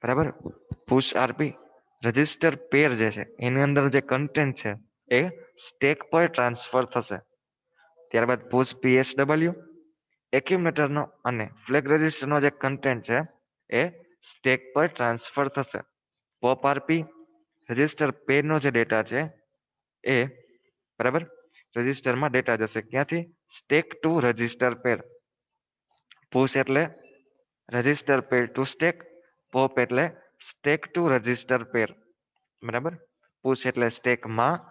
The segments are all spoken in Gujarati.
બરાબર. પુશ આરપી રજિસ્ટર પેર જે છે એની અંદર જે કન્ટેન્ટ છે એ સ્ટેક પર ટ્રાન્સફર થશે. ત્યારબાદ પુશ પીએસડબલ્યુ એક્યુમ્યુલેટરનો અને ફ્લેગ રજિસ્ટરનો જે કન્ટેન્ટ છે એ સ્ટેક પર ટ્રાન્સફર થશે. પોપ આરપી રજિસ્ટર પેરનો જે ડેટા છે એ બરાબર રજિસ્ટરમાં ડેટા જશે ક્યાંથી સ્ટેક ટુ રજિસ્ટર પેર. પુશ એટલે રજિસ્ટર પેર ટુ સ્ટેક, પોપ એટલે સ્ટેક ટુ રજિસ્ટર પેર. બરાબર. પુશ એટલે સ્ટેકમાં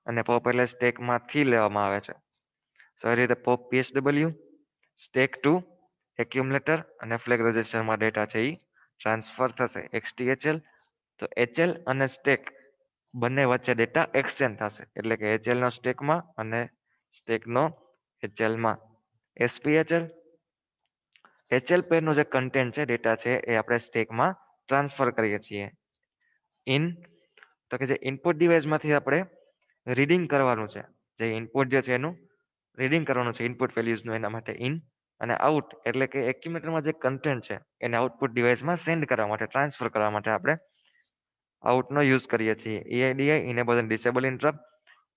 અને પોપ એટલે સ્ટેકમાંથી લેવામાં આવે છે. સો એ રીતે પોપ પીએસડબલ્યુ સ્ટેક ટુ એક્યુમ્યુલેટર અને ફ્લેગ રજિસ્ટરમાં ડેટા છે એ ટ્રાન્સફર થશે. એક્સટીએચએલ તો એચએલ અને સ્ટેક બંને વચ્ચે ડેટા એક્સચેન્જ થશે એટલે કે એચએલ નો સ્ટેકમાં અને સ્ટેકનો એચએલમાં. એસપીએચએલ એચએલ પેરનો જે કન્ટેન્ટ છે ડેટા છે એ આપણે સ્ટેકમાં ટ્રાન્સફર કરીએ છીએ. ઇન તો કે જે ઇનપુટ ડિવાઇસમાંથી આપણે રીડિંગ કરવાનું છે, જે ઇનપુટ જે છે એનું રીડિંગ કરવાનું છે ઇનપુટ વેલ્યુઝનું, એના માટે ઇન. અને આઉટ એટલે કે એક્યુમ્યુલેટરમાં જે કન્ટેન્ટ છે એને આઉટપુટ ડિવાઇસમાં સેન્ડ કરવા માટે ટ્રાન્સફર કરવા માટે આપણે આઉટનો યુઝ કરીએ છીએ. EIDI enable and disable interrupt.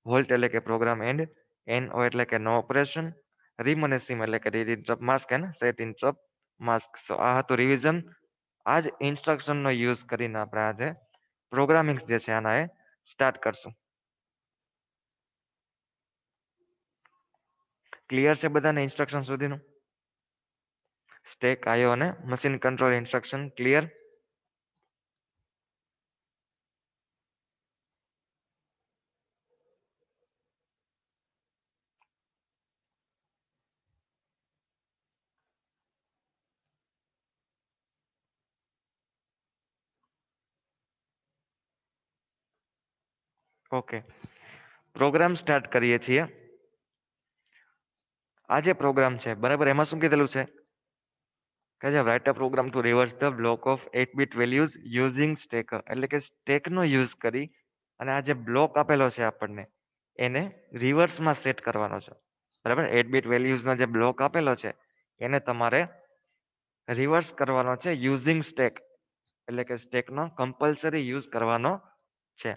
Halt એટલે કે પ્રોગ્રામ એન્ડ. NO એટલે કે નો ઓપરેશન. રીમ અને સીમ એટલે કે read interrupt mask and set interrupt mask. So આ હતું રિવિઝન. આ જ ઇન્સ્ટ્રક્શનનો યુઝ કરીને આપણે આજે પ્રોગ્રામિંગ જે છે આના એ સ્ટાર્ટ કરશું. ક્લિયર છે બધાને ઇન્સ્ટ્રક્શન સુધીનું? સ્ટેક આયો અને machine control instruction clear? Okay, program start કરીએ છીએ. આ જે પ્રોગ્રામ છે બરાબર, એમાં શું કીધેલું છે કે જે write a program to reverse the block of 8 bit values using stacker, એટલે કે સ્ટેકનો યુઝ કરી અને આ જે બ્લોક આપેલો છે આપણને એને રિવર્સમાં સેટ કરવાનો છે. બરાબર, 8 બીટ વેલ્યુઝનો જે બ્લોક આપેલો છે એને તમારે રિવર્સ કરવાનો છે યુઝિંગ સ્ટેક, એટલે કે સ્ટેકનો કમ્પલસરી યુઝ કરવાનો છે.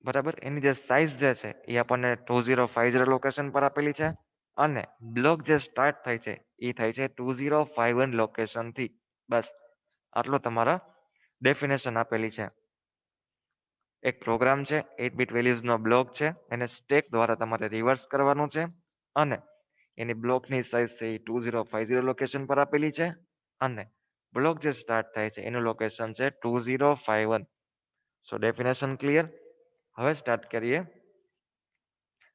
બરાબર, એની જે સાઇઝ જે છે એ આપણને 2050 લોકેશન પર આપેલી છે અને બ્લોક જે સ્ટાર્ટ થાય છે એ થાય છે 2051 લોકેશનથી. બસ આટલો તમારા ડેફિનેશન આપેલી છે. એક પ્રોગ્રામ છે, 8 બીટ વેલ્યુઝનો બ્લોક છે, એને સ્ટેક દ્વારા તમારે રિવર્સ કરવાનું છે અને એની બ્લોકની સાઇઝ છે એ 2050 લોકેશન પર આપેલી છે અને બ્લોક જે સ્ટાર્ટ થાય છે એનું લોકેશન છે 2051. સો ડેફિનેશન ક્લિયર? હવે સ્ટાર્ટ કરીએ.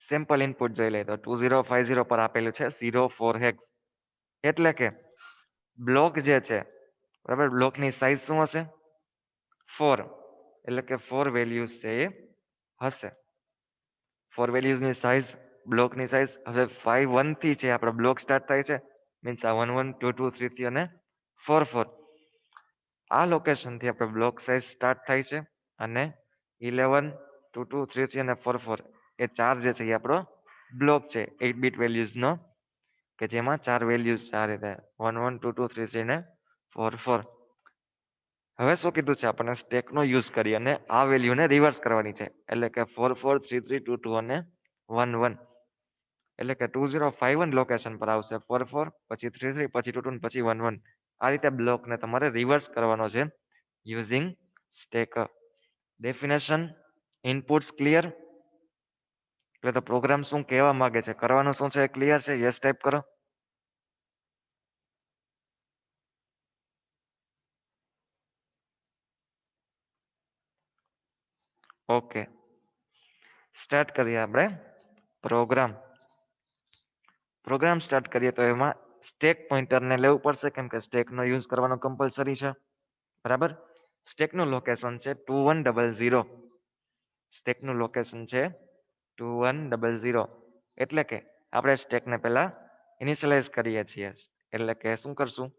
સિમ્પલ ઇનપુટ જોઈ લઈએ તો 2050 પર આપેલું છે 04 હેક્સ, એટલે કે બ્લોક જે છે બરાબર, બ્લોકની સાઇઝ શું હશે 4, એટલે કે 4 વેલ્યુઝ છે એ હશે. 4 વેલ્યુઝની સાઇઝ, બ્લોકની સાઇઝ. હવે 51 થી છે આપણો બ્લોક સ્ટાર્ટ થાય છે, મીન્સ આ 11 22 3 અને 44 આ લોકેશનથી આપણે બ્લોક સાઇઝ સ્ટાર્ટ થાય છે અને 11 22 33 અને 44 એ ચાર જે છે એ આપણો બ્લોક છે 8 બીટ વેલ્યુઝનો, કે જેમાં ચાર વેલ્યુઝ છે આ રીતે 11 22 33 અને 44. હવે શું કીધું છે આપણને સ્ટેકનો યુઝ કરી અને આ વેલ્યુને રિવર્સ કરવાની છે, એટલે કે 44 33 22 અને 11, એટલે કે 2051 લોકેશન પર આવશે 44, પછી 33, પછી 22 પછી 11. આ રીતે બ્લોકને તમારે રિવર્સ કરવાનો છે using stack. Definition inputs clear? એટલે તો પ્રોગ્રામ શું કહેવા માંગે છે, કરવાનું શું છે ક્લિયર છે? યસ ટાઈપ કરો. ઓકે, સ્ટાર્ટ કરીએ આપણે પ્રોગ્રામ. પ્રોગ્રામ સ્ટાર્ટ કરીએ તો એમાં સ્ટેક પોઇન્ટરને લેવું પડશે, કેમ કે સ્ટેકનો યુઝ કરવાનો કમ્પલસરી છે. બરાબર, સ્ટેકનું લોકેશન છે 2100. સ્ટેકનું લોકેશન છે 2100, એટલે કે આપણે સ્ટેકને પહેલા ઇનિશિયલાઇઝ કરીએ છીએ, એટલે કે શું કરશું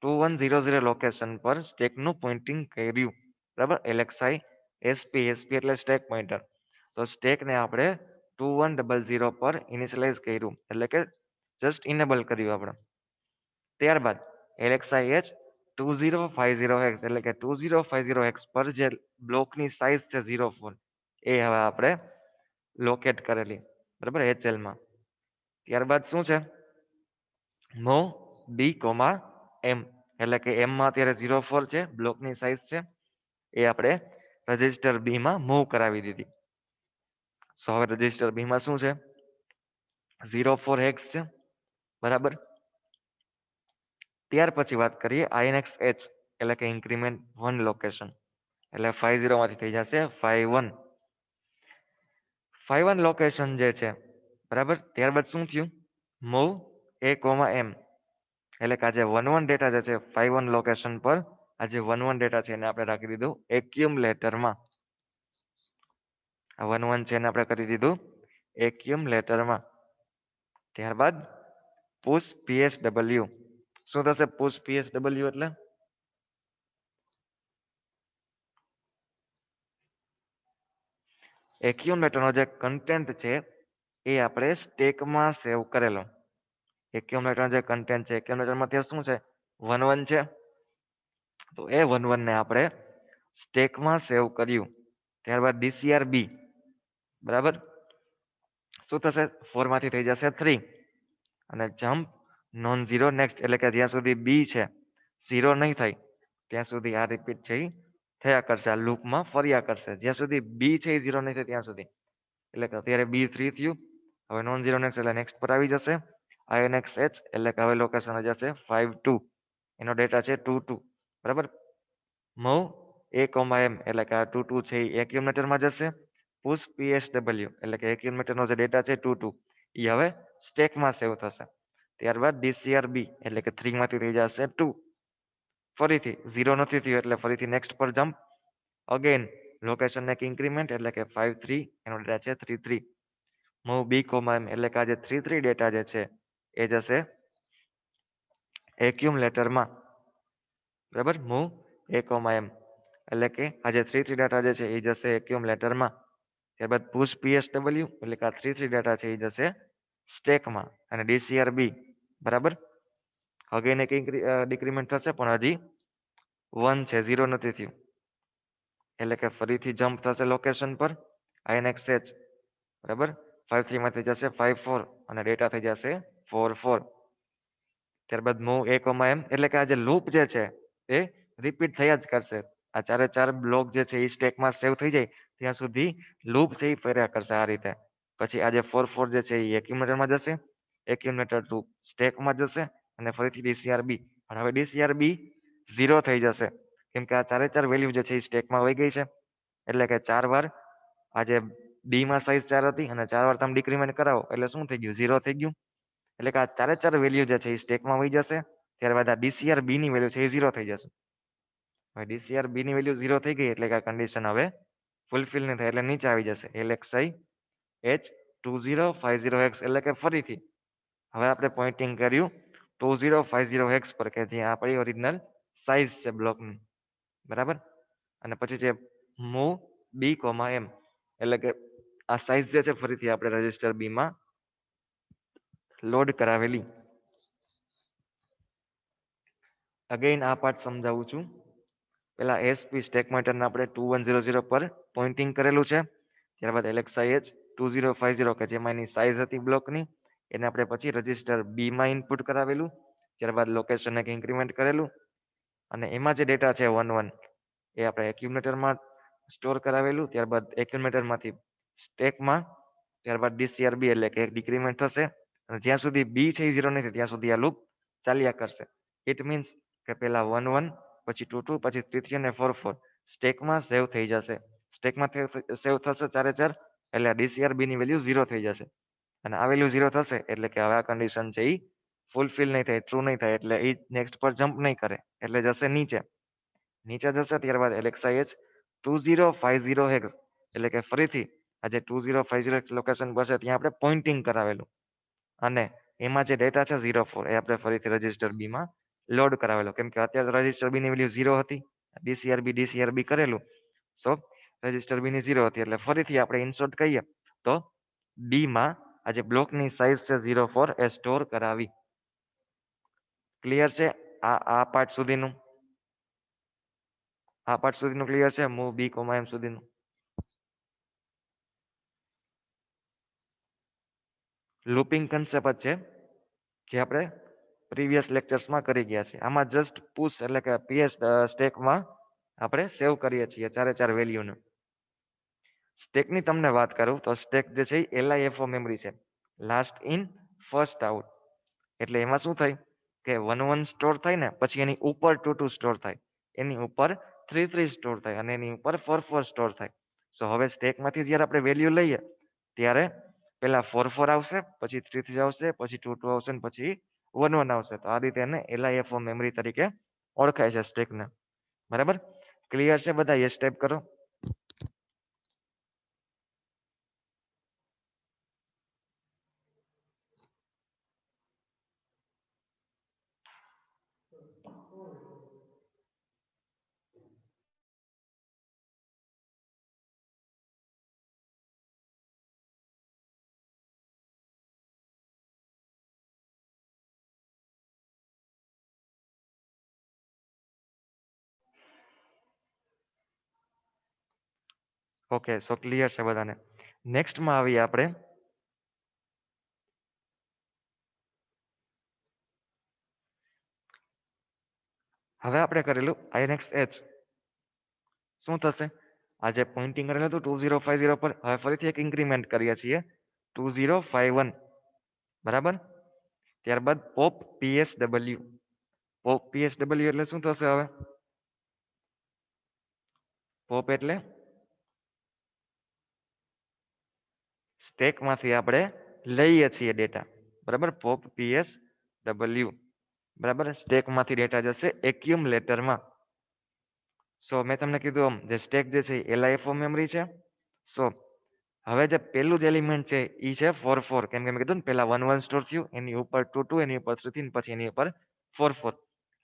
2100 લોકેશન પર સ્ટેકનું પોઇન્ટિંગ કર્યું. બરાબર, LXI SP એટલે સ્ટેક પોઇન્ટર. તો સ્ટેકને આપણે 2100 પર ઇનિશિયલાઇઝ કર્યું, એટલે કે જસ્ટ ઇનેબલ કર્યું આપણે. ત્યારબાદ LXI H 2050 હેક્સ એટલે કે 2050 હેક્સ પર જે બ્લોકની સાઇઝ છે 04 એ હવે આપણે લોકેટ કરેલી, બરાબર, HL માં. ત્યારબાદ શું છે, મૂવ બી કોમા એમ એટલે કે એમ માં અત્યારે 04 છે બ્લોકની સાઇઝ છે એ આપણે રજિસ્ટર બી માં મૂવ કરાવી દીધી. સો હવે રજિસ્ટર બી માં શું છે, 04 હેક્સ છે, બરાબર. ત્યાર પછી વાત કરીએ INX H એટલે કે ઇન્ક્રીમેન્ટ 1 લોકેશન એટલે 50 માંથી થઈ જશે 51. 51 લોકેશન જે છે, બરાબર. ત્યારબાદ શું થયું, મૂવ એ કોમા એમ એટલે કે આજે 11 ડેટા જે છે 51 લોકેશન પર આજે 11 ડેટા છે એને આપણે રાખી દીધું એક્યુમલેટરમાં. આ 11 છે એને આપણે કરી દીધું એક્યુમલેટરમાં. ત્યારબાદ પુશ PSW. શું થશે પુશ PSW એટલે એક્યુમલેટરનો જે કન્ટેન્ટ છે એ આપણે સ્ટેકમાં સેવ કરેલો. એક્યુમલેટરનો જે કન્ટેન્ટ છે એક્યુમલેટરમાં ત્યાં શું છે 11 છે, તો એ 11 ને આપણે સ્ટેકમાં સેવ કર્યું. ત્યારબાદ DCR B, બરાબર. શું થશે 4 માંથી થઈ જશે 3 અને જમ્પ નોન ઝીરો નેક્સ્ટ એટલે કે જ્યાં સુધી બી છે 0 નહીં થાય ત્યાં સુધી આ રિપીટ છે ઈ થયા કરશે, આ લૂપમાં ફર્યા કરશે જ્યાં સુધી બી છે એ 0 નહીં થાય ત્યાં સુધી. એટલે કે અત્યારે બી 3 થયું, હવે નોન ઝીરો નેક્સ્ટ એટલે નેક્સ્ટ પર આવી જશે INX H એટલે કે હવે લોકેશન જશે 52, એનો ડેટા છે 22, બરાબર. મૂવ એ કોમા એમ એટલે કે આ 22 છે એ એક્યુમલેટરમાં જશે. પુશ PSW એટલે કે એક્યુમલેટરનો જે ડેટા છે 22 એ હવે સ્ટેકમાં સેવ થશે. ત્યારબાદ DCR B એટલે કે 3 માંથી થઈ જશે 2, ફરીથી 0 નથી થયું એટલે ફરીથી નેક્સ્ટ પર જમ્પ અગેન લોકેશન એક ઇન્ક્રીમેન્ટ એટલે કે 53 એનો ડેટા છે 33. મૂવ બી કોમા એમ એટલે કે આ જે 33 ડેટા જે છે એ જશે એક્યુમલેટરમાં, બરાબર. મૂવ એ કોમા એમ એટલે કે આ જે 33 ડેટા જે છે એ જશે એક્યુમલેટરમાં. ત્યારબાદ પુશ PSW એટલે કે આ 33 ડેટા છે એ જશે સ્ટેકમાં અને DCR B, બરાબર. અગેન એક ડિક્રીમેન્ટ થશે પણ હજી 1 છે 0 નથી થયું એટલે કે ફરીથી જમ્પ થશે લોકેશન પર INX H, બરાબર. 53 માંથી જશે 54 અને ડેટા થઈ જશે 44. ત્યારબાદ મૂવ એ કોમા એમ એટલે કે આ જે લૂપ જે છે એ રિપીટ થયા જ કરશે. આ ચારે ચાર બ્લોક જે છે એ સ્ટેકમાં સેવ થઈ જાય ત્યાં સુધી લૂપ છે એ ફર્યા કરશે આ રીતે. પછી આ જે 44 જે છે એ એક્યુમ્યુલેટરમાં જશે, એક્યુમ્યુલેટર ટુ સ્ટેકમાં જશે અને ફરીથી DCR B. પણ હવે DCR B 0 થઈ જશે કેમ કે આ ચારે ચાર વેલ્યુ જે છે એ સ્ટેકમાં વહી ગઈ છે એટલે કે 4 વાર આ જે બી માં સાઈઝ 4 હતી અને 4 વાર તમે ડિક્રીમેન્ટ કરાવો એટલે શું થઈ ગયું 0 થઈ ગયું. એટલે કે આ ચારે ચાર વેલ્યુ જે છે એ સ્ટેકમાં વહી જશે. ત્યારબાદ આ DCR B ની વેલ્યુ છે એ 0 થઈ જશે. હવે DCR B ની વેલ્યુ 0 થઈ ગઈ એટલે કે આ કન્ડિશન હવે ફૂલફિલ નહીં થાય એટલે નીચે આવી જશે LXI H2050X એટલે કે ફરીથી હવે આપણે પોઇન્ટિંગ કર્યું 2050X પર કે જ્યાં આપણી ઓરિજિનલ સાઈઝ છે બ્લોકની, બરાબર. અને પછી જે મૂવ બી કોમા એમ એટલે કે આ સાઈઝ જે છે ફરીથી આપણે રજિસ્ટર બી માં લોડ કરાવેલી. અગેન આ પાર્ટ સમજાવું છું. પેલા SP સ્ટેક પોઇન્ટરને આપણે 2100 પર પોઇન્ટિંગ કરેલું છે. ત્યારબાદ LXI H2050 કે જેમાં એની સાઈઝ હતી બ્લોકની એને આપણે પછી રજિસ્ટર બી માં ઇનપુટ કરાવેલું. ત્યારબાદ લોકેશન એક ઇન્ક્રીમેન્ટ કરેલું અને એમાં જે ડેટા છે 11 એ આપણે એક્યુમ્યુલેટરમાં સ્ટોર કરાવેલું. ત્યારબાદ એક્યુમ્યુલેટરમાંથી સ્ટેકમાં, ત્યારબાદ DCR B એટલે કે એક ડિક્રીમેન્ટ થશે અને જ્યાં સુધી બી છે 0 નહીં થાય ત્યાં સુધી આ લૂપ ચાલ્યા કરશે. ઇટ મીન્સ કે પેલા 11 પછી 22 પછી 33 અને 44 સ્ટેકમાં સેવ થઈ જશે. સ્ટેકમાં સેવ થશે ચારે ચાર એટલે આ DCR B ની વેલ્યુ 0 થઈ જશે અને આ વેલ્યુ 0 થશે એટલે કે હવે આ કન્ડિશન છે એ ફૂલફિલ નહીં થાય, ટ્રુ નહીં થાય એટલે એ નેક્સ્ટ પર જમ્પ નહીં કરે એટલે જશે નીચે. નીચે જશે ત્યારબાદ LXI H2050X એટલે કે ફરીથી આ જે 2050X લોકેશન પર છે ત્યાં આપણે પોઇન્ટિંગ કરાવેલું અને એમાં જે ડેટા છે 04 એ આપણે ફરીથી રજિસ્ટર બી માં લોડ કરાવેલો કેમ કે અત્યારે રજિસ્ટર બી ની વેલ્યુ 0 હતી. DCR B કરેલું સો રજિસ્ટર બી ની 0 હતી એટલે ફરીથી આપણે ઇન્સર્ટ કહીએ તો બી માં આ જે બ્લોકની સાઈઝ છે 04 એ સ્ટોર કરાવી. ક્લિયર છે આ પાર્ટ સુધીનું? આ પાર્ટ સુધીનું ક્લિયર છે? મૂવ બી કોમા એમ સુધીનું લૂપિંગ કન્સેપ્ટ છે જે આપણે પ્રીવિયસ લેક્ચર્સમાં કરી ગયા છે. આમાં જસ્ટ પુશ એટલે કે પીએસ સ્ટેકમાં આપણે સેવ કરીએ છીએ ચારે ચાર વેલ્યુને. સ્ટેકની તમને વાત કરું તો સ્ટેક જે છે એ LIFO મેમરી છે, લાસ્ટ ઇન ફર્સ્ટ આઉટ. એટલે એમાં શું થાય કે 1 1 સ્ટોર થાય ને પછી એની ઉપર 2 2 સ્ટોર થાય, એની ઉપર 3 3 સ્ટોર થાય અને એની ઉપર 4 4 સ્ટોર થાય. સો હવે સ્ટેકમાંથી જ્યારે આપણે વેલ્યુ લઈએ ત્યારે પેલા 4 4 આવશે, પછી 3 3 આવશે, પછી 2 2 આવશે, પછી 1 1 આવશે. તો આ રીતે એને LIFO મેમરી તરીકે ઓળખાય છે સ્ટેકને. બરાબર? ક્લિયર છે બધા? યસ ટાઈપ કરો. ઓકે, સો ક્લિયર છે બધાને. નેક્સ્ટમાં આવીએ આપણે. હવે આપણે કરેલું INX-H શું થશે? આ જે પોઇન્ટિંગ કરેલું હતું 2050 પર, હવે ફરીથી એક ઇન્ક્રીમેન્ટ કરીએ છીએ 2051. બરાબર? ત્યારબાદ પોપ PSW. પોપ PSW એટલે શું થશે? હવે પોપ એટલે સ્ટેકમાંથી આપણે લઈએ છીએ ડેટા. બરાબર? Pop PSW. બરાબર? સ્ટેકમાંથી ડેટા જશે એક્યુમલેટરમાં. સો મેં તમને કીધું જે સ્ટેક જે છે એ LIFO મેમરી છે. સો હવે જે પહેલું જ એલિમેન્ટ છે એ છે 4 4, કેમ કે મેં કીધું ને પહેલા 1 1 સ્ટોર થયું, એની ઉપર 2 2, એની ઉપર 3 3, પછી એની ઉપર 4 4.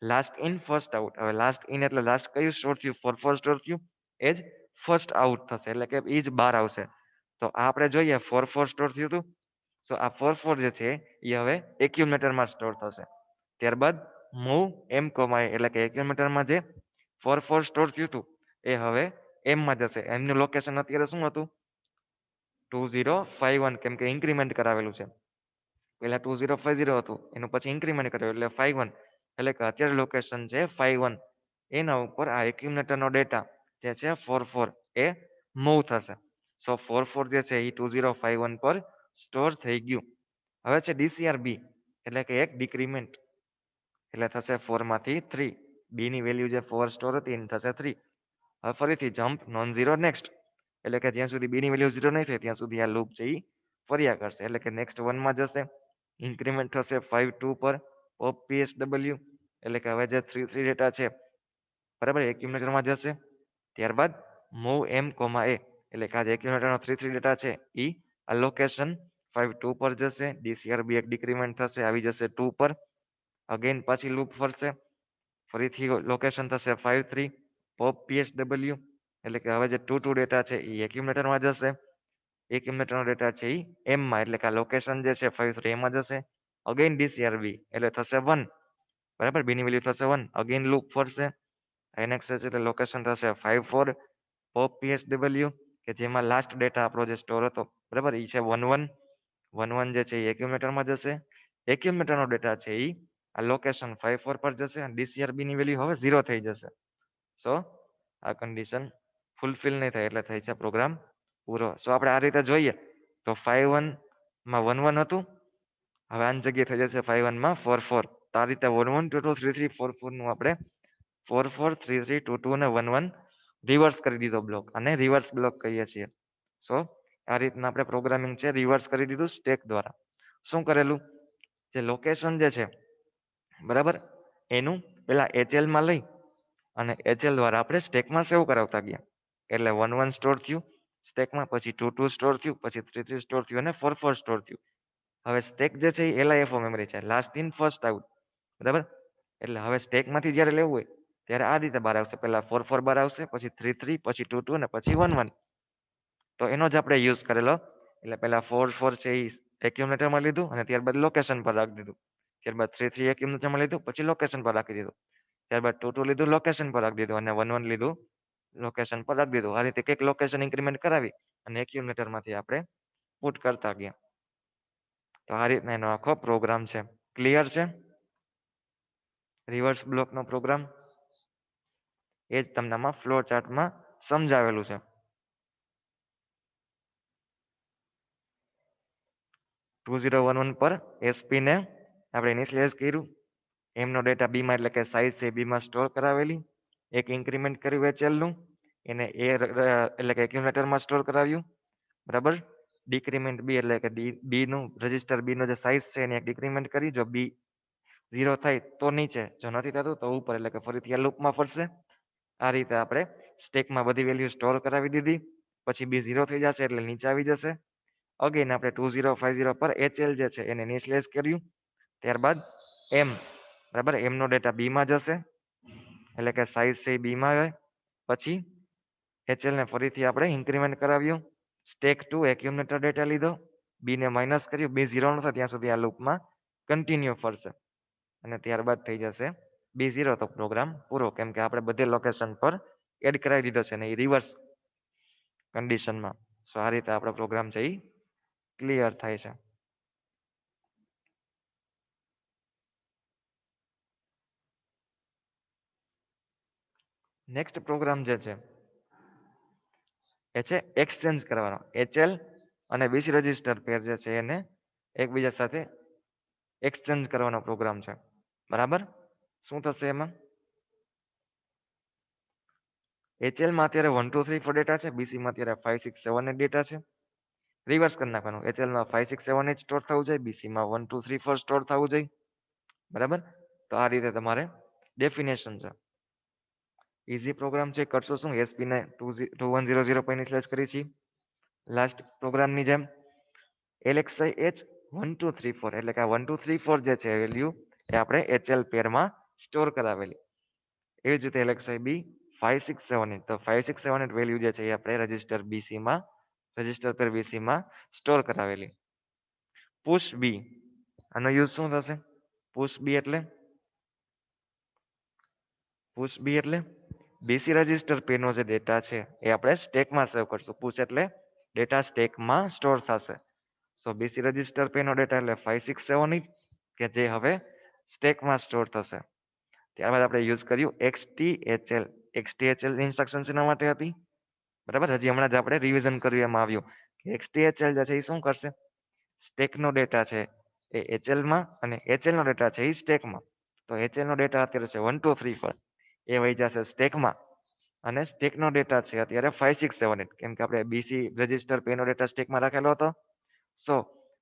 Last in first out. હવે લાસ્ટ ઇન એટલે લાસ્ટ કયું સ્ટોર થયું? 4 4 સ્ટોર થયું, એ જ ફર્સ્ટ આઉટ થશે, એટલે કે એ જ બહાર આવશે. તો આ આપણે જોઈએ 4 4 સ્ટોર થયું હતું. તો આ 4 4 જે છે એ હવે એક્યુમ્યુલેટરમાં સ્ટોર થશે. ત્યારબાદ મૂવ એમ કોમા એટલે કે એક્યુમ્યુલેટરમાં જે 4 4 સ્ટોર થયું હતું એ હવે એમમાં જશે. એમનું લોકેશન અત્યારે શું હતું? 2051, કેમ કે ઇન્ક્રીમેન્ટ કરાવેલું છે. પહેલા 2050 હતું, એનું પછી ઇન્ક્રીમેન્ટ કરાવ્યું એટલે 51, એટલે કે અત્યારે લોકેશન છે 51. એના ઉપર આ એક્યુમ્યુલેટરનો ડેટા જે છે 4 4 એ મૂવ થશે. સો 4 4 જે છે એ 2051 પર સ્ટોર થઈ ગયું. હવે છે DCR B એટલે કે એક ડિક્રીમેન્ટ, એટલે થશે 4 માંથી 3. B ની વેલ્યુ જે 4 સ્ટોર હતી એની થશે 3. હવે ફરીથી જમ્પ નોન ઝીરો નેક્સ્ટ, એટલે કે જ્યાં સુધી B ની વેલ્યુ 0 નહીં થાય ત્યાં સુધી આ લૂપ છે એ ફર્યા કરશે. એટલે કે નેક્સ્ટ 1 માં જશે, ઇન્ક્રીમેન્ટ થશે 5 2 પર પોપ PSW, એટલે કે હવે જે 3 3 ડેટા છે બરાબર એક્યુમ્યુલેટરમાં જશે. ત્યારબાદ મૂવ એમ કોમા એ, એટલે કે આ જે એક્યુમ્યુલેટરનો 3 3 ડેટા છે એ આ લોકેશન 5 2 પર જશે. DCR B એક ડિક્રીમેન્ટ થશે, આવી જશે 2 પર. અગેન પાછી લૂપ ફરશે, ફરીથી લોકેશન થશે 5 3 પોપ PSW, એટલે કે હવે જે 2 2 ડેટા છે એ એક્યુમ્યુલેટરમાં જશે. એક્યુમ્યુલેટરનો ડેટા છે એ એમમાં, એટલે કે આ લોકેશન જે છે 5 3 એમાં જશે. અગેન DCR B એટલે થશે 1. બરાબર? B ની વેલ્યુ થશે 1. અગેન લૂપ ફરશે, INX એટલે લોકેશન થશે 5 4 પોપ PSW, કે જેમાં લાસ્ટ ડેટા આપણો જે સ્ટોર હતો બરાબર એ છે 1 1. 1 1 જે છે એ એક્યુમ્યુલેટરમાં જશે. એક્યુમ્યુલેટરનો ડેટા છે એ આ લોકેશન 5 4 પર જશે. DCR B ની વેલ્યુ હવે 0 થઈ જશે. સો આ કન્ડિશન ફૂલફિલ નહીં થાય એટલે થઈ છે પ્રોગ્રામ પૂરો. સો આપણે આ રીતે જોઈએ તો 51 માં 1 1 હતું, હવે આની જગ્યાએ થઈ જશે 51 માં 4 4. તો આ રીતે 1 1 2 2 3 3 4 4 નું આપણે 4 4 3 3 2 2 અને 1 1 રિવર્સ કરી દીધો બ્લોક, અને રિવર્સ બ્લોક કહીએ છીએ. સો આ રીતના આપણે પ્રોગ્રામિંગ છે રિવર્સ કરી દીધું સ્ટેક દ્વારા. શું કરેલું? જે લોકેશન જે છે બરાબર એનું પેલા HL માં લઈ અને HL દ્વારા આપણે સ્ટેકમાં સેવ કરાવતા ગયા. એટલે 1 1 સ્ટોર થયું સ્ટેકમાં, પછી 2 2 સ્ટોર થયું, પછી 3 3 સ્ટોર થયું અને 4 4 સ્ટોર થયું. હવે સ્ટેક જે છે એ LIFO મેમરી છે, લાસ્ટ ઇન ફર્સ્ટ આઉટ. બરાબર? એટલે હવે સ્ટેકમાંથી જ્યારે લેવું હોય ત્યારે આ રીતે બહાર આવશે. પહેલા 4 4 બહાર આવશે, પછી 3 3, પછી 2 2 અને પછી 1 1. તો એનો જ આપણે યુઝ કરેલો. એટલે પહેલા 4 4 છે એ એક્યુમ્યુલેટરમાં લીધું અને ત્યારબાદ લોકેશન પર રાખી દીધું. ત્યારબાદ 3 3 એક્યુમ્યુલેટરમાં લીધું, પછી લોકેશન પર રાખી દીધું. ત્યારબાદ 2 લીધું લોકેશન પર રાખી દીધું અને 1 લીધું લોકેશન પર રાખી દીધું. આ રીતે કંઈક લોકેશન ઇન્ક્રીમેન્ટ કરાવી અને એક્યુમ્યુલેટરમાંથી આપણે પુટ કરતા ગયા. તો આ રીતના એનો આખો પ્રોગ્રામ છે. ક્લિયર છે? રિવર્સ બ્લોકનો પ્રોગ્રામ એ જ તમને આમાં ફ્લો ચાર્ટમાં સમજાવેલું છે. 2011 પર એસપી ને આપણે ઇનિશિયલાઇઝ કર્યું. એમનો ડેટા બીમાં એટલે કે સાઇઝ છે બીમાં સ્ટોર કરાવેલી. એક ઇન્ક્રીમેન્ટ કર્યું એચએલનું, એને એ એટલે કે એક્યુમ્યુલેટરમાં સ્ટોર કરાવ્યું. બરાબર. ડિક્રીમેન્ટ બી એટલે કે બીનું રજિસ્ટર બીનો જે સાઇઝ છે એને એક ડિક્રીમેન્ટ કરી. જો બી 0 થાય તો નીચે, જો નથી થતું તો ઉપર, એટલે કે ફરીથી આ લૂપમાં ફરશે. આ રીતે આપણે સ્ટેકમાં બધી વેલ્યુ સ્ટોર કરાવી દીધી. પછી બી 0 થઈ જશે એટલે નીચે આવી જશે. અગેન આપણે 2050 પર એચએલ જે છે એને ઇનિશિયલાઇઝ કર્યું. ત્યારબાદ એમ, બરાબર, એમનો ડેટા બીમાં જશે એટલે કે સાઇઝ છે બીમાં હોય. પછી એચએલ ને ફરીથી આપણે ઇન્ક્રીમેન્ટ કરાવ્યું. સ્ટેક 2 એક્યુમ્યુલેટર ડેટા લીધો, બી ને માઇનસ કર્યું. બી 0 ન થાય ત્યાં સુધી આ લૂપમાં કન્ટિન્યુ ફરશે અને ત્યારબાદ થઈ જશે બી 0. તો પ્રોગ્રામ પૂરો, કેમ કે આપણે બધે લોકેશન પર એડ કરાવી દીધો છે ને એ રિવર્સ કન્ડિશનમાં. સો આ રીતે આપણો પ્રોગ્રામ છે એ ક્લિયર થાય છે. નેક્સ્ટ પ્રોગ્રામ જે છે એ છે એક્સચેન્જ કરવાનો. એચએલ અને બીસી રજિસ્ટર પેર જે છે એને એકબીજા સાથે એક્સચેન્જ કરવાનો પ્રોગ્રામ છે. બરાબર. શું થશે એમાં? એચએલમાં અત્યારે 1 2 3 4 ડેટા છે, બીસીમાં અત્યારે 5 6 7 8 ડેટા છે. રિવર્સ કરી નાખવાનું. એચએલમાં 5 6 7 8 સ્ટોર થવું જોઈએ, બીસીમાં 1 2 3 4 સ્ટોર થવું જોઈએ. બરાબર. તો આ રીતે તમારે ડેફિનેશન છે. ઇઝી પ્રોગ્રામ છે. કરશો શું? એસપી ને 2100 પર ઇનિશિયલાઇઝ કરી છે લાસ્ટ પ્રોગ્રામની જેમ. એલએક્સઆઈ એચ 1 2 3 4 એટલે કે આ 1 2 3 4 જે છે વેલ્યુ એ આપણે એચએલ પેરમાં સ્ટોર કરાવેલી. એવી જ રીતે એલએક્સઆઈ બી 5 6 7 8, તો 5 6 7 8 વેલ્યુ જે છે એ આપણે રજિસ્ટર બીસીમાં, રજિસ્ટર પર બીસીમાં સ્ટોર કરાવેલી. પુશ બી, આનો યુઝ શું થશે? પુશ બી એટલે બીસી રજિસ્ટર પેનો જે ડેટા છે એ આપણે સ્ટેકમાં સેવ કરશું. પુશ એટલે ડેટા સ્ટેકમાં સ્ટોર થશે. સો બીસી રજિસ્ટર પેનો ડેટા એટલે 5 6 7 8 કે જે હવે સ્ટેકમાં સ્ટોર થશે. ત્યારબાદ આપણે યુઝ કર્યું XTHL. XTHL ઇન્સ્ટ્રક્શન શેના માટે હતી? બરાબર. હજી હમણાં જ આપણે રિવિઝન કર્યું એમાં આવ્યું કે XTHL જે છે એ શું કરશે? સ્ટેકનો ડેટા છે એ એચએલમાં અને એચએલનો ડેટા છે એ સ્ટેકમાં. તો એચએલનો ડેટા અત્યારે છે 1 2 3 4, એ વહી જશે સ્ટેકમાં. અને સ્ટેકનો ડેટા છે અત્યારે 5 6 7 8, કેમ કે આપણે બીસી રજિસ્ટર પેનો ડેટા સ્ટેકમાં રાખેલો હતો. સો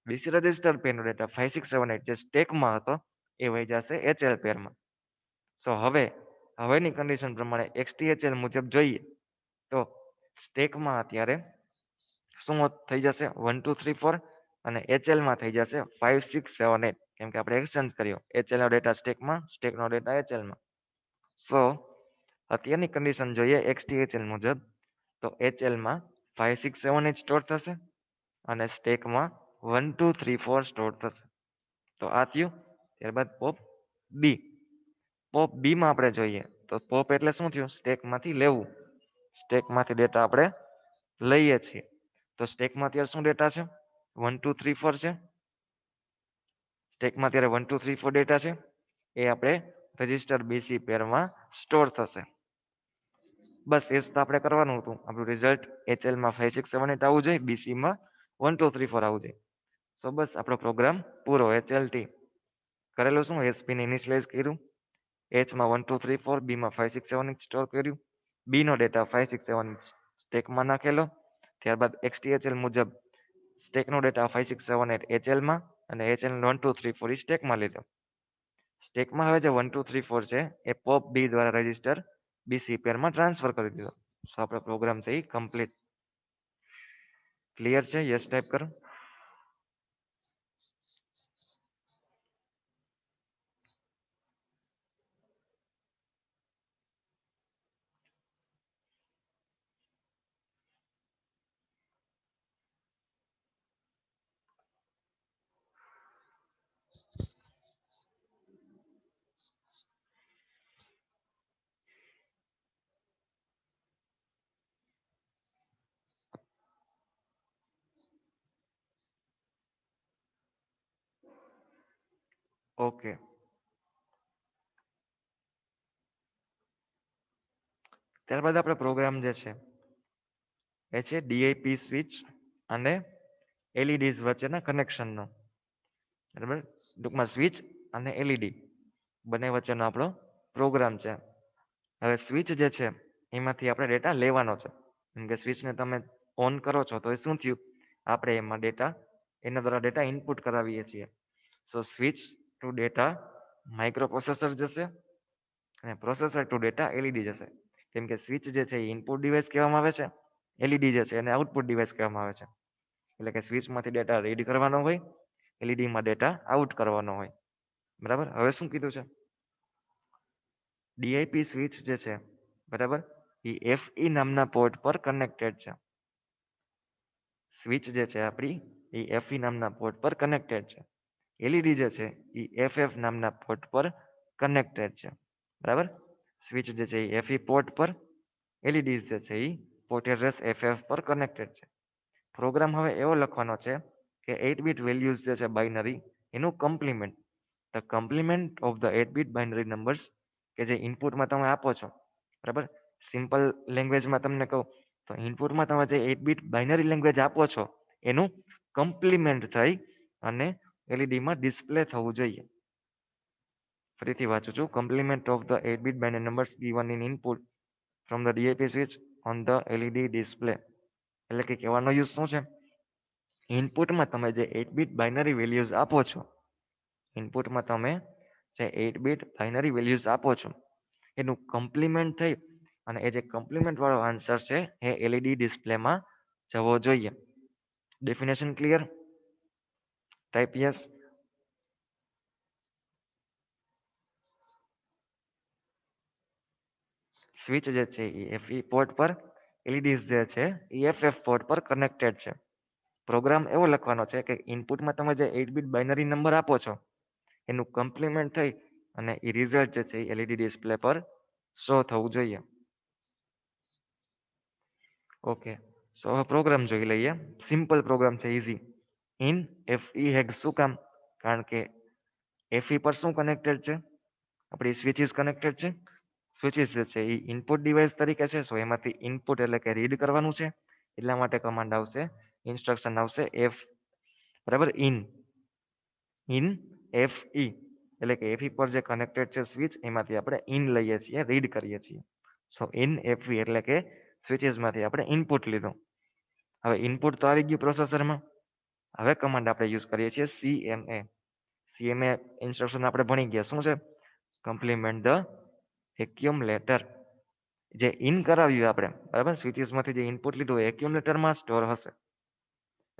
બીસી રજિસ્ટર પેનો ડેટા 5 6 7 8 જે સ્ટેકમાં હતો એ વહી જશે એચએલ પેરમાં. સો હવેની કન્ડિશન પ્રમાણે XTHL મુજબ જોઈએ તો સ્ટેકમાં અત્યારે શું થઈ જશે? 1 2 3 4 અને એચએલમાં થઈ જશે 5 6 7 8, કેમ કે આપણે એક્સચેન્જ કર્યો. એચએલનો ડેટા સ્ટેકમાં, સ્ટેકનો ડેટા એચએલમાં. સો અત્યારની કન્ડિશન જોઈએ XTHL મુજબ તો એચએલમાં 5 6 7 8 સ્ટોર થશે અને સ્ટેકમાં 1 2 3 4 સ્ટોર થશે. તો આ થયું. ત્યારબાદ પોપ બી. પોપ બીમાં આપણે જોઈએ તો પોપ એટલે શું થયું? સ્ટેકમાંથી લેવું. સ્ટેકમાંથી ડેટા આપણે લઈએ છીએ. તો સ્ટેકમાં અત્યારે શું ડેટા છે? 1 2 3 4 છે. સ્ટેકમાં અત્યારે 1 2 3 4 ડેટા છે. એ આપણે રજિસ્ટર બીસી પેરમાં સ્ટોર થશે. બસ એ જ તો આપણે કરવાનું હતું. આપણું રિઝલ્ટ એચએલમાં 5 6 7 8 આવવું જોઈએ, બીસીમાં 1 2 3 4 આવવું જોઈએ. સો બસ આપણો પ્રોગ્રામ પૂરો. એચએલટી કરેલું શું? એસપીને ઇનિશિયલાઇઝ કર્યું. એચમાં 1 2 3 4, બીમાં 5 6 7 8 સ્ટોર કર્યું. બીનો ડેટા 5 6 7 8 સ્ટેકમાં નાખેલો. ત્યારબાદ XTHL મુજબ સ્ટેકનો ડેટા 5 6 7 8 એચએલમાં અને એચએલ 1 2 3 4 સ્ટેકમાં લીધો. સ્ટેકમાં હવે જે 1 2 3 4 છે એ પોપ બી દ્વારા રજિસ્ટર બીસી પેરમાં ટ્રાન્સફર કરી દીધો. સો આપણો પ્રોગ્રામ છે એ કમ્પ્લીટ. ક્લિયર છે? યસ ટાઈપ કરો. ઓકે, ત્યારબાદ આપણે પ્રોગ્રામ જે છે એ છે ડીઆઈપી સ્વિચ અને એલઈડીઝ વચ્ચેના કનેક્શનનો. બરાબર, ટૂંકમાં સ્વિચ અને એલઈડી બંને વચ્ચેનો આપણો પ્રોગ્રામ છે. હવે સ્વિચ જે છે એમાંથી આપણે ડેટા લેવાનો છે. કેમ કે સ્વિચને તમે ઓન કરો છો તો એ શું થયું, આપણે એમાં ડેટા, એના દ્વારા ડેટા ઇનપુટ કરાવીએ છીએ. So switch to data microprocessor જશે અને પ્રોસેસર ટુ ડેટા એલઈડી જશે. કેમ કે સ્વિચ જે છે એ ઇનપુટ ડિવાઇસ કહેવામાં આવે છે, એલઈડી જે છે એને આઉટપુટ ડિવાઇસ કહેવામાં આવે છે. એટલે કે સ્વિચમાંથી ડેટા રીડ કરવાનો હોય, એલઈડીમાં ડેટા આઉટ કરવાનો હોય. બરાબર, હવે શું કીધું છે, ડીઆઈપી સ્વિચ જે છે બરાબર એ એફઈ નામના પોર્ટ પર કનેક્ટેડ છે. સ્વિચ જે છે આપણી એ એફઈ નામના પોર્ટ પર કનેક્ટેડ છે. એલઈડી જે છે એ એફએફ નામના પોર્ટ પર કનેક્ટેડ છે. બરાબર, સ્વિચ જે છે એ એફઈ પોર્ટ પર, એલઈડી જે છે એ પોર્ટ એડ્રેસ એફએફ પર કનેક્ટેડ છે. પ્રોગ્રામ હવે એવો લખવાનો છે કે 8 બીટ વેલ્યુઝ જે છે બાઇનરી એનું complement, the complement of the 8 bit binary numbers, કે જે ઇનપુટમાં તમે આપો છો. બરાબર, સિમ્પલ લેંગ્વેજમાં તમને કહું તો ઇનપુટમાં તમે જે 8 બીટ બાઇનરી લેંગ્વેજ આપો છો એનું કમ્પ્લિમેન્ટ થઈ અને એલઈડીમાં ડિસ્પ્લે થવું જોઈએ. ફરીથી વાંચું છું, complement of the 8 bit binary numbers given in input from the DAP switch on the LED display. એટલે કે કહેવાનો યુઝ શું છે, ઇનપુટમાં તમે જે 8 બીટ બાઇનરી વેલ્યુઝ આપો છો, ઇનપુટમાં તમે જે 8 બીટ બાઇનરી વેલ્યુઝ આપો છો એનું કમ્પ્લિમેન્ટ થઈ અને એ જે કમ્પ્લિમેન્ટ વાળો આન્સર છે એ એલઈડી ડિસ્પ્લેમાં જવો જોઈએ. Definition clear? Type yes. Switch જે છે એ એફઈ પોર્ટ પર, એલઈડીઝ જે છે એ એફએફ પોર્ટ પર કનેક્ટેડ છે. પ્રોગ્રામ એવો લખવાનો છે કે ઇનપુટમાં તમે જે 8 બીટ બાઇનરી નંબર આપો છો એનું કમ્પ્લિમેન્ટ થઈ અને એ રિઝલ્ટ જે છે એ એલઈડી ડિસ્પ્લે પર શો થવું જોઈએ. ઓકે, સો હવે પ્રોગ્રામ જોઈ લઈએ. સિમ્પલ પ્રોગ્રામ છે, ઇઝી. ઇન એફઈ હેક્સ, શું કામ? કારણ કે એફઈ પર શું કનેક્ટેડ છે, આપણી સ્વિચીસ કનેક્ટેડ છે. સ્વિચીસ જે છે એ ઇનપુટ ડિવાઇસ તરીકે છે, સો એમાંથી ઇનપુટ એટલે કે રીડ કરવાનું છે. એટલા માટે કમાન્ડ આવશે, ઇન્સ્ટ્રક્શન આવશે એફ, બરાબર, ઇન એફઈ, એટલે કે એફઈ પર જે કનેક્ટેડ છે સ્વિચ એમાંથી આપણે ઇન લઈએ છીએ, રીડ કરીએ છીએ. સો ઇન એફઈ એટલે કે સ્વિચીસમાંથી આપણે ઇનપુટ લીધું. હવે ઇનપુટ તો આવી ગયું પ્રોસેસરમાં. હવે કમાન્ડ આપણે યુઝ કરીએ છીએ સીએમએ. સીએમએ ઇન્સ્ટ્રક્શન આપણે ભણી ગયા, શું છે, કમ્પ્લિમેન્ટ ધ એક્યુમલેટર. જે ઇન કરાવ્યું આપણે, બરાબર, સ્વિચીસમાંથી જે ઇનપુટ લીધું એ એક્યુમલેટરમાં સ્ટોર હશે.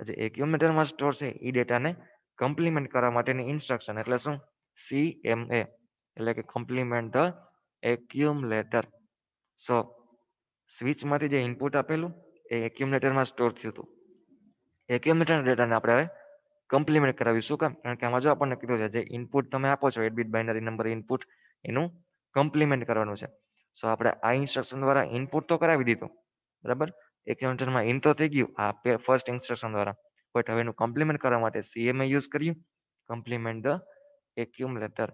જે એક્યુમલેટરમાં સ્ટોર છે એ ડેટાને કમ્પ્લિમેન્ટ કરવા માટેની ઇન્સ્ટ્રક્શન એટલે શું, સીએમએ, એટલે કે કમ્પ્લિમેન્ટ ધ એક્યુમલેટર. સો સ્વિચમાંથી જે ઇનપુટ આપેલું એ એક્યુમલેટરમાં સ્ટોર થયું હતું. એક્યુમલેટરના ડેટાને આપણે હવે કમ્પ્લિમેન્ટ કરાવ્યું. શું કામ? કારણ કે આમાં જો આપણને કીધું છે જે ઇનપુટ તમે આપો છો 8 બીટ બાઇનરી નંબર ઇનપુટ, એનું કમ્પ્લિમેન્ટ કરવાનું છે. સો આપણે આ ઇન્સ્ટ્રક્શન દ્વારા ઇનપુટ તો કરાવી દીધું, બરાબર, એક્યુમલેટરમાં ઇન તો થઈ ગયું આ ફર્સ્ટ ઇન્સ્ટ્રક્શન દ્વારા, બટ હવે એનું કમ્પ્લિમેન્ટ કરવા માટે સીએમએ યુઝ કર્યું, કમ્પ્લિમેન્ટ ધ એક્યુમલેટર.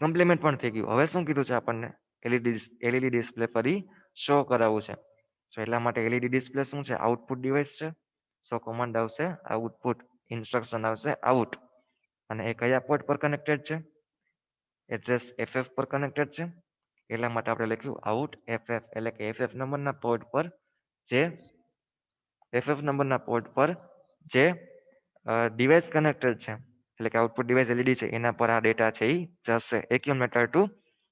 કમ્પ્લિમેન્ટ પણ થઈ ગયું. હવે શું કીધું છે આપણને, એલઈડી ડિસ્પ્લે ફરી શો કરાવવું છે. સો એટલા માટે એલઈડી ડિસ્પ્લે શું છે, આઉટપુટ ડિવાઇસ છે. સો કમાન્ડ આવશે આઉટપુટ, ઇન્સ્ટ્રક્શન આવશે આઉટ. અને એ કયા પોર્ટ પર કનેક્ટેડ છે, એડ્રેસ એફએફ પર કનેક્ટેડ છે. એટલા માટે આપણે લખ્યું આઉટ એફએફ, એટલે કે એફએફ નંબરના પોર્ટ પર જે જે ડિવાઇસ કનેક્ટેડ છે, એટલે કે આઉટપુટ ડિવાઇસ એલઈડી છે એના પર આ ડેટા છે એ જશે. એક્યુમલેટર ટુ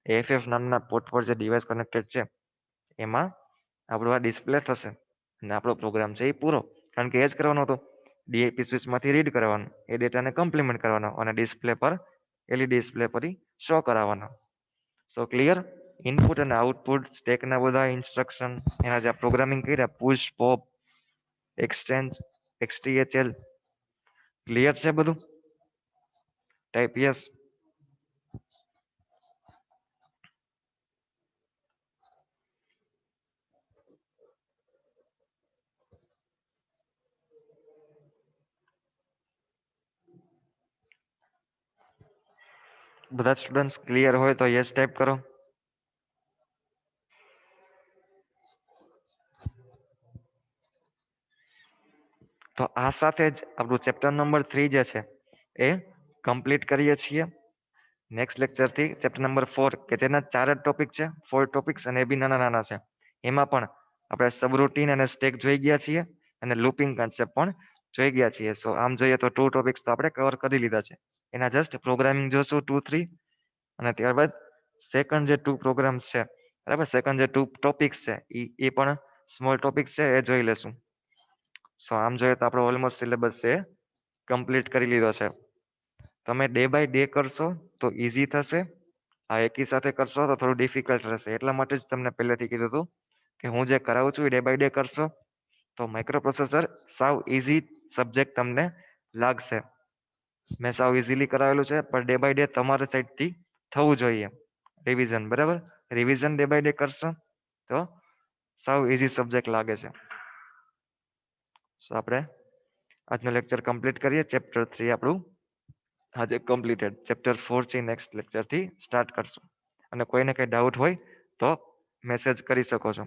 એફએફ નામના પોર્ટ પર જે ડિવાઇસ કનેક્ટેડ છે એમાં આપણું આ ડિસ્પ્લે થશે અને આપણો પ્રોગ્રામ છે એ પૂરો. કારણ કે એ જ કરવાનો હતો, ડીએપી સ્વિચમાંથી રીડ કરવાનું, એ ડેટાને કમ્પ્લિમેન્ટ કરવાનો અને ડિસ્પ્લે પર એલઈડી ડિસ્પ્લે પર શો કરાવવાનો. સો ક્લિયર? ઇનપુટ અને આઉટપુટ સ્ટેકના બધા ઇન્સ્ટ્રક્શન, એના જે પ્રોગ્રામિંગ કર્યા, પુશ, પોપ, એક્સચેન્જ, એક્સટીએચએલ, ક્લિયર છે બધું? Type yes. બધા સ્ટુડન્ટ્સ ક્લિયર હોય તો યસ ટાઈપ કરો. તો આ સાથે જ આપણું ચેપ્ટર નંબર 3 જે છે એ કમ્પ્લીટ કરીએ છીએ. નેક્સ્ટ લેક્ચર થી ચેપ્ટર નંબર 4 કે જેના 4 જ ટોપિક છે, 4 ટોપિક્સ અને એ બી નાના નાના છે. એમાં પણ આપણે સબરૂટીન અને સ્ટેક જોઈ ગયા છીએ અને લૂપિંગ કોન્સેપ્ટ પણ જોઈ ગયા છીએ. સો આમ જોઈએ તો 2 ટોપિક્સ તો આપણે કવર કરી લીધા છે. એના જસ્ટ પ્રોગ્રામિંગ જોશું 2 3 અને ત્યારબાદ સેકન્ડ જે 2 પ્રોગ્રામ્સ છે, બરાબર, સેકન્ડ જે 2 ટોપિક્સ છે એ પણ સ્મોલ ટોપિક્સ છે એ જોઈ લેશું. સો આમ જોઈએ તો આપણો ઓલમોસ્ટ સિલેબસ છે કમ્પ્લીટ કરી લીધો છે. તમે ડે બાય ડે કરશો તો ઈઝી થશે. આ એકી સાથે કરશો તો થોડું ડિફિકલ્ટ રહેશે. એટલા માટે જ તમને પહેલેથી કીધું હતું કે હું જે કરાવું છું એ ડે બાય ડે કરશો તો માઇક્રો પ્રોસેસર સાવ ઈઝી સબ્જેક્ટ તમને લાગશે. મેં સાવ ઈઝીલી કરાવેલું છે, પણ ડે બાય ડે તમારા સાઈડથી થવું જોઈએ રિવિઝન, બરાબર. રિવિઝન ડે બાય ડે કરશો તો સાવ ઈઝી સબ્જેક્ટ લાગે છે. સો આપણે આજનો લેક્ચર કમ્પ્લીટ કરીએ. ચેપ્ટર 3 આપણું આજે કમ્પ્લીટેડ. ચેપ્ટર 4 છે નેક્સ્ટ લેક્ચરથી સ્ટાર્ટ કરશું. અને કોઈને કંઈ ડાઉટ હોય તો મેસેજ કરી શકો છો.